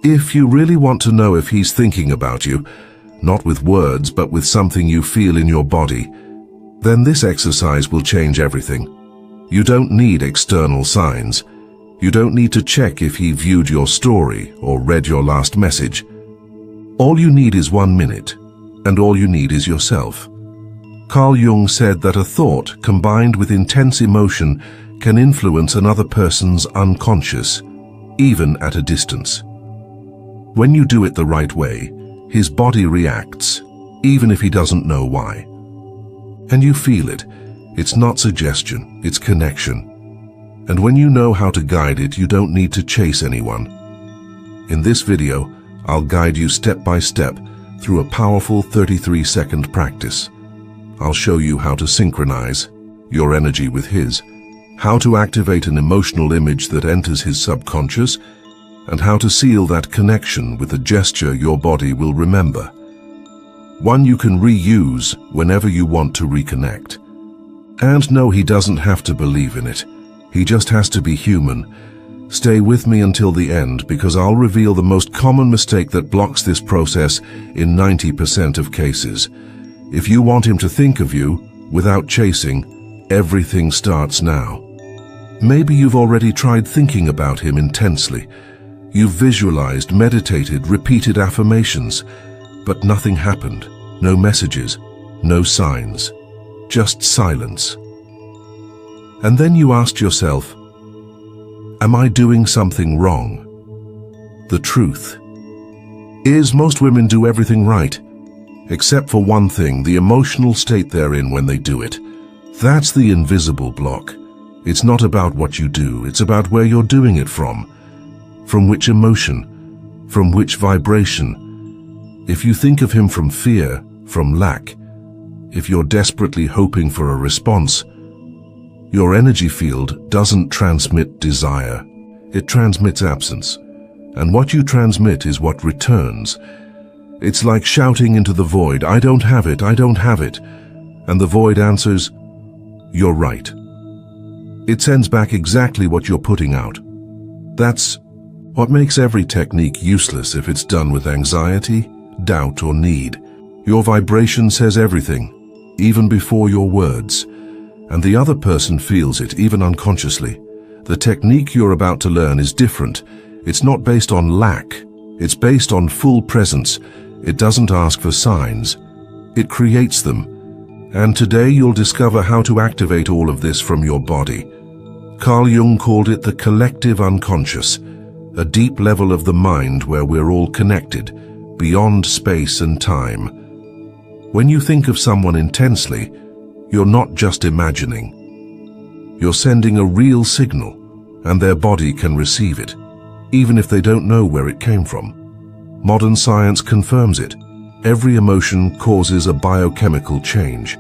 If you really want to know if he's thinking about you, not with words but with something you feel in your body, then this exercise will change everything. You don't need external signs. You don't need to check if he viewed your story or read your last message. All you need is 1 minute, and all you need is yourself. Carl Jung said that a thought combined with intense emotion can influence another person's unconscious, even at a distance. When you do it the right way, his body reacts, even if he doesn't know why. And you feel it. It's not suggestion, it's connection. And when you know how to guide it, you don't need to chase anyone. In this video, I'll guide you step by step through a powerful 33-second practice. I'll show you how to synchronize your energy with his, how to activate an emotional image that enters his subconscious, and how to seal that connection with a gesture your body will remember. One you can reuse whenever you want to reconnect. And no, he doesn't have to believe in it. He just has to be human. Stay with me until the end, because I'll reveal the most common mistake that blocks this process in 90% of cases. If you want him to think of you, without chasing, everything starts now. Maybe you've already tried thinking about him intensely. You've visualized, meditated, repeated affirmations, but nothing happened. No messages, no signs, just silence. And then you asked yourself, am I doing something wrong? The truth is most women do everything right, except for one thing, the emotional state they're in when they do it. That's the invisible block. It's not about what you do, it's about where you're doing it from which emotion, from which vibration. If you think of him from fear, from lack, if you're desperately hoping for a response, your energy field doesn't transmit desire, it transmits absence. And what you transmit is what returns. It's like shouting into the void, I don't have it, I don't have it. And the void answers, you're right. It sends back exactly what you're putting out. That's what makes every technique useless if it's done with anxiety, doubt, or need. Your vibration says everything, even before your words. And the other person feels it, even unconsciously. The technique you're about to learn is different. It's not based on lack. It's based on full presence. It doesn't ask for signs. It creates them. And today you'll discover how to activate all of this from your body. Carl Jung called it the collective unconscious, a deep level of the mind where we're all connected, beyond space and time. When you think of someone intensely, you're not just imagining. You're sending a real signal, and their body can receive it, even if they don't know where it came from. Modern science confirms it. Every emotion causes a biochemical change.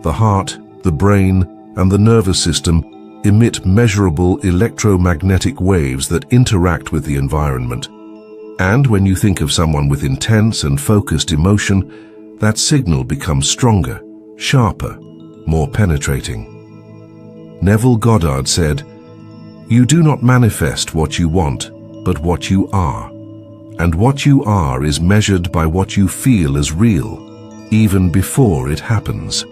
The heart, the brain, and the nervous system emit measurable electromagnetic waves that interact with the environment. And when you think of someone with intense and focused emotion, that signal becomes stronger, sharper, more penetrating. Neville Goddard said, "You do not manifest what you want, but what you are. And what you are is measured by what you feel as real, even before it happens."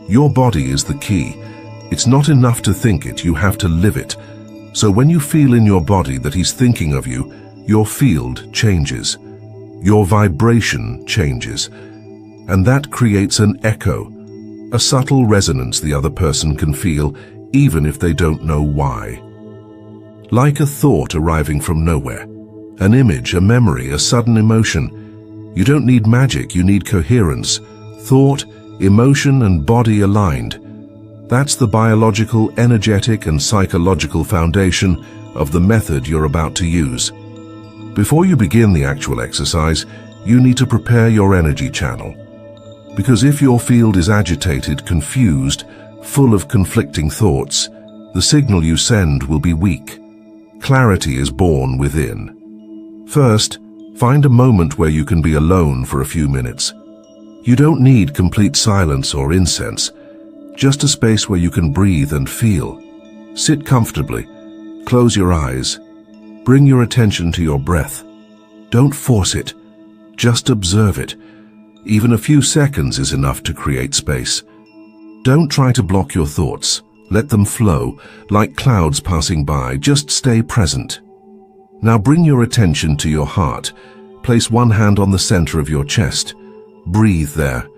Your body is the key. It's not enough to think it, you have to live it. So when you feel in your body that he's thinking of you, your field changes. Your vibration changes. And that creates an echo, a subtle resonance the other person can feel, even if they don't know why. Like a thought arriving from nowhere, an image, a memory, a sudden emotion. You don't need magic, you need coherence. Thought, emotion, and body aligned. That's the biological, energetic, and psychological foundation of the method you're about to use. Before you begin the actual exercise, you need to prepare your energy channel. Because if your field is agitated, confused, full of conflicting thoughts, the signal you send will be weak. Clarity is born within. First, find a moment where you can be alone for a few minutes. You don't need complete silence or incense, just a space where you can breathe and feel. Sit comfortably, close your eyes, Bring your attention to your breath. Don't force it. Just observe it. Even a few seconds is enough to create space. Don't try to block your thoughts. Let them flow, like clouds passing by. Just stay present. Now bring your attention to your heart. Place one hand on the center of your chest. Breathe there.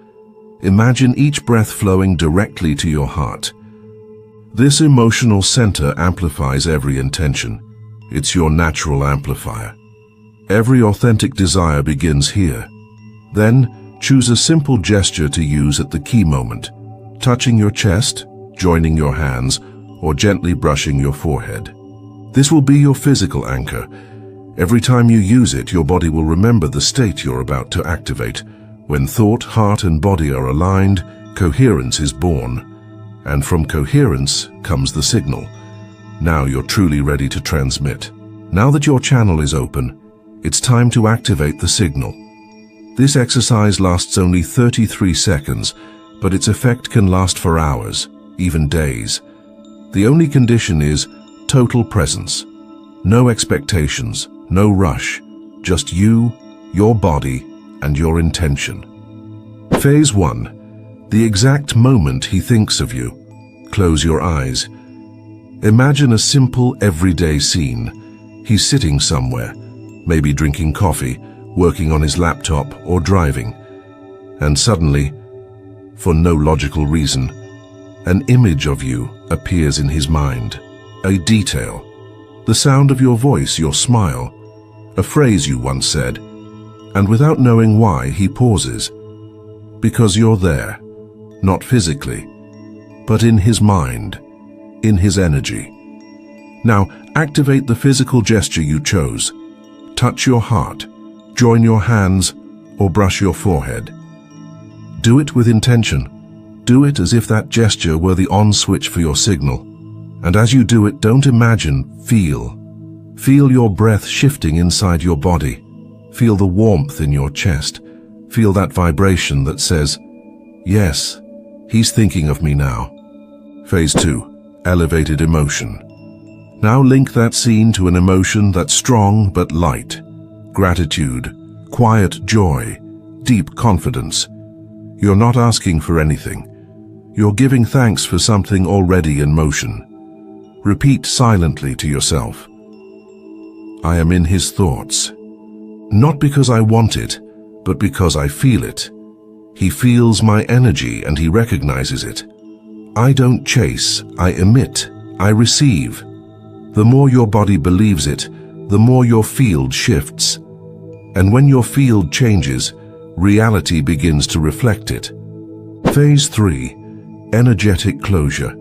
Imagine each breath flowing directly to your heart. This emotional center amplifies every intention. It's your natural amplifier. Every authentic desire begins here. Then, choose a simple gesture to use at the key moment. Touching your chest, joining your hands, or gently brushing your forehead. This will be your physical anchor. Every time you use it, your body will remember the state you're about to activate. When thought, heart, and body are aligned, coherence is born. And from coherence comes the signal. Now you're truly ready to transmit. Now that your channel is open, it's time to activate the signal. This exercise lasts only 33 seconds, but its effect can last for hours, even days. The only condition is total presence. No expectations, no rush, just you, your body, and your intention. Phase 1. The exact moment he thinks of you. Close your eyes. Imagine a simple, everyday scene. He's sitting somewhere, maybe drinking coffee, working on his laptop, or driving. And suddenly, for no logical reason, an image of you appears in his mind. A detail. The sound of your voice, your smile, a phrase you once said. And without knowing why, he pauses. Because you're there, not physically, but in his mind, in his energy. Now, activate the physical gesture you chose. Touch your heart, join your hands, or brush your forehead. Do it with intention. Do it as if that gesture were the on switch for your signal. And as you do it, don't imagine, feel. Feel your breath shifting inside your body. Feel the warmth in your chest. Feel that vibration that says, yes, he's thinking of me now. Phase 2. Elevated emotion. Now link that scene to an emotion that's strong but light. Gratitude, quiet joy, deep confidence. You're not asking for anything. You're giving thanks for something already in motion. Repeat silently to yourself. I am in his thoughts. Not because I want it, but because I feel it. He feels my energy and he recognizes it. I don't chase, I emit, I receive. The more your body believes it, the more your field shifts. And when your field changes, reality begins to reflect it. Phase 3. Energetic closure.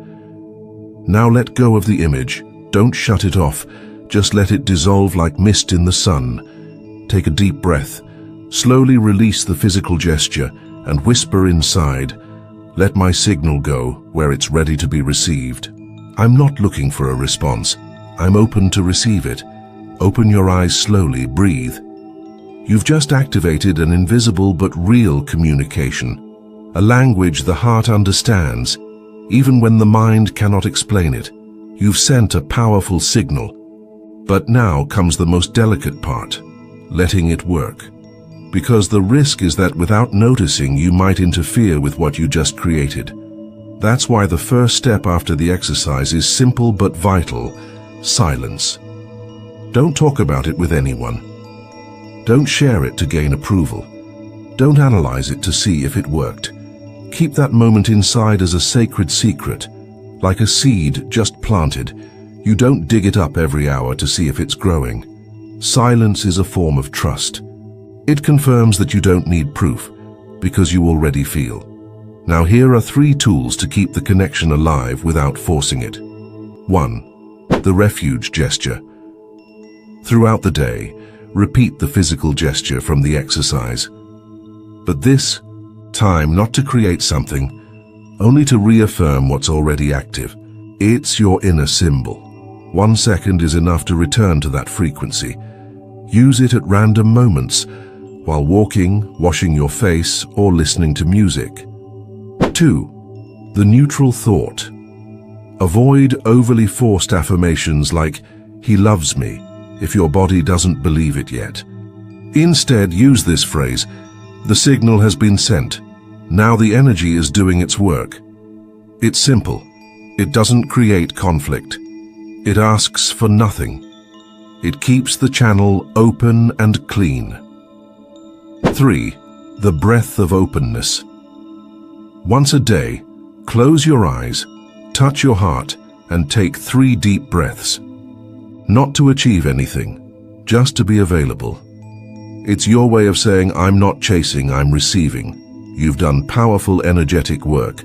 Now let go of the image. Don't shut it off. Just let it dissolve like mist in the sun. Take a deep breath. Slowly release the physical gesture and whisper inside, let my signal go where it's ready to be received. I'm not looking for a response. I'm open to receive it. Open your eyes slowly, breathe. You've just activated an invisible but real communication, a language the heart understands, even when the mind cannot explain it. You've sent a powerful signal. But now comes the most delicate part, letting it work. Because the risk is that without noticing, you might interfere with what you just created. That's why the first step after the exercise is simple but vital: silence. Don't talk about it with anyone. Don't share it to gain approval. Don't analyze it to see if it worked. Keep that moment inside as a sacred secret, like a seed just planted. You don't dig it up every hour to see if it's growing. Silence is a form of trust. It confirms that you don't need proof, because you already feel. Now here are 3 tools to keep the connection alive without forcing it. 1. The refuge gesture. Throughout the day, repeat the physical gesture from the exercise. But this time not to create something, only to reaffirm what's already active. It's your inner symbol. 1 second is enough to return to that frequency. Use it at random moments, while walking, washing your face, or listening to music. 2. The neutral thought. Avoid overly forced affirmations like, he loves me, if your body doesn't believe it yet. Instead, use this phrase: the signal has been sent. Now the energy is doing its work. It's simple. It doesn't create conflict. It asks for nothing. It keeps the channel open and clean. 3. The breath of openness. Once a day, close your eyes, touch your heart, and take 3 deep breaths. Not to achieve anything, just to be available. It's your way of saying, I'm not chasing, I'm receiving. You've done powerful, energetic work.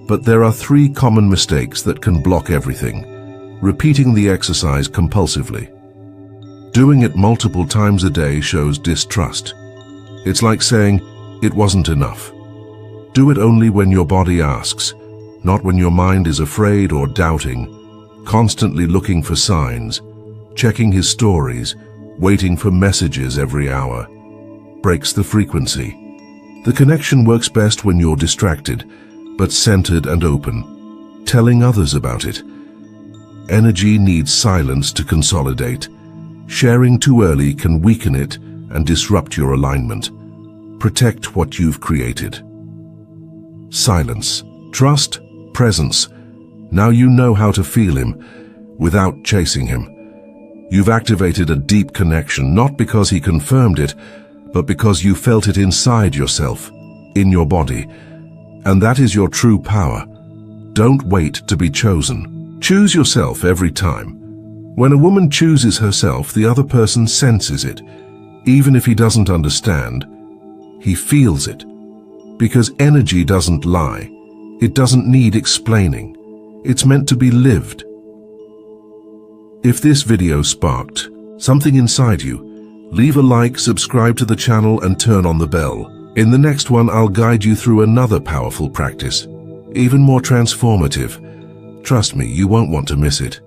But there are 3 common mistakes that can block everything. Repeating the exercise compulsively. Doing it multiple times a day shows distrust. It's like saying, it wasn't enough. Do it only when your body asks, not when your mind is afraid or doubting, constantly looking for signs, checking his stories, waiting for messages every hour. Breaks the frequency. The connection works best when you're distracted, but centered and open, telling others about it. Energy needs silence to consolidate. Sharing too early can weaken it and disrupt your alignment. Protect what you've created. Silence, trust, presence. Now you know how to feel him without chasing him. You've activated a deep connection, not because he confirmed it, but because you felt it inside yourself, in your body. And that is your true power. Don't wait to be chosen. Choose yourself every time. When a woman chooses herself, the other person senses it. Even if he doesn't understand, he feels it. Because energy doesn't lie. It doesn't need explaining. It's meant to be lived. If this video sparked something inside you, leave a like, subscribe to the channel, and turn on the bell. In the next one, I'll guide you through another powerful practice, even more transformative. Trust me, you won't want to miss it.